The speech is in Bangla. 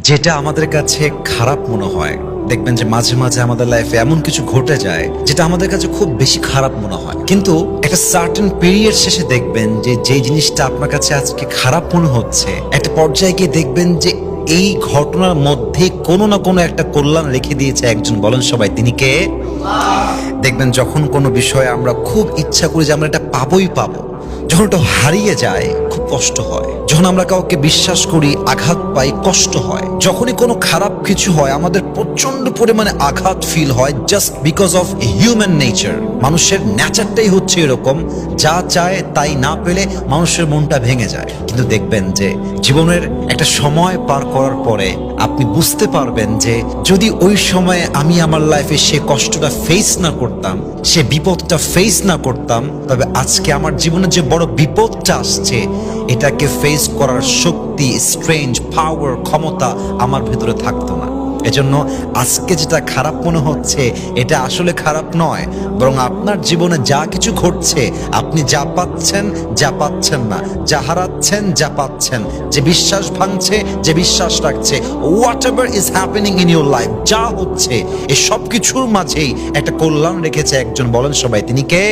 যেটা আমাদের কাছে খারাপ মনে হয়, দেখবেন যে মাঝে মাঝে আমাদের লাইফে এমন কিছু ঘটে যায় যেটা আমাদের কাছে খুব বেশি খারাপ মনে হয়, কিন্তু একটা সার্টেন পিরিয়ড শেষে দেখবেন যে যে জিনিসটা আপনার কাছে আজকে খারাপ মনে হচ্ছে, একটা পর্যায়ে গিয়ে দেখবেন যে এই ঘটনার মধ্যে কোনো না কোনো একটা কল্যাণ রেখে দিয়েছে একজন। বলেন সবাই, তিনি কে? দেখবেন যখন কোনো বিষয়ে আমরা খুব ইচ্ছা করি যে আমরা এটা পাবোই পাবো, যখন ওটা হারিয়ে যায় খুব কষ্ট হয়। যখন আমরা কাউকে বিশ্বাস করি, আঘাত পাই, কষ্ট হয়। যখনই কোনো খারাপ কিছু হয় আমাদের প্রচন্ড পরিমাণে আঘাত ফিল হয়, just because of human nature. মানুষের নেচারটাই হচ্ছে এরকম, যা চায় তাই না পেলে মানুষের মনটা ভেঙে যায়। কিন্তু দেখবেন যে জীবনের একটা সময় পার করার পরে আপনি বুঝতে পারবেন যে যদি ওই সময়ে আমি আমার লাইফে সে কষ্টটা ফেস না করতাম, সে বিপদটা ফেস না করতাম, তবে আজকে আমার জীবনে যে বড় বিপদটা আসছে এটাকে ফেস করার শক্তি, স্ট্রেঞ্জ, পাওয়ার, ক্ষমতা আমার ভেতরে থাকতো না। এজন্য আজকে যেটা খারাপ মনে হচ্ছে এটা আসলে খারাপ নয়, বরং আপনার জীবনে যা কিছু ঘটছে, আপনি যা পাচ্ছেন, যা পাচ্ছেন না, যা হারাচ্ছেন, যা পাচ্ছেন, যে বিশ্বাস ভাঙছে, যে বিশ্বাস রাখছে, what ever is happening in your life, যা হচ্ছে এই সব কিছুর মাঝেই একটা কল্যাণ রেখেছে একজন। বলেন সবাই, তিনি কে?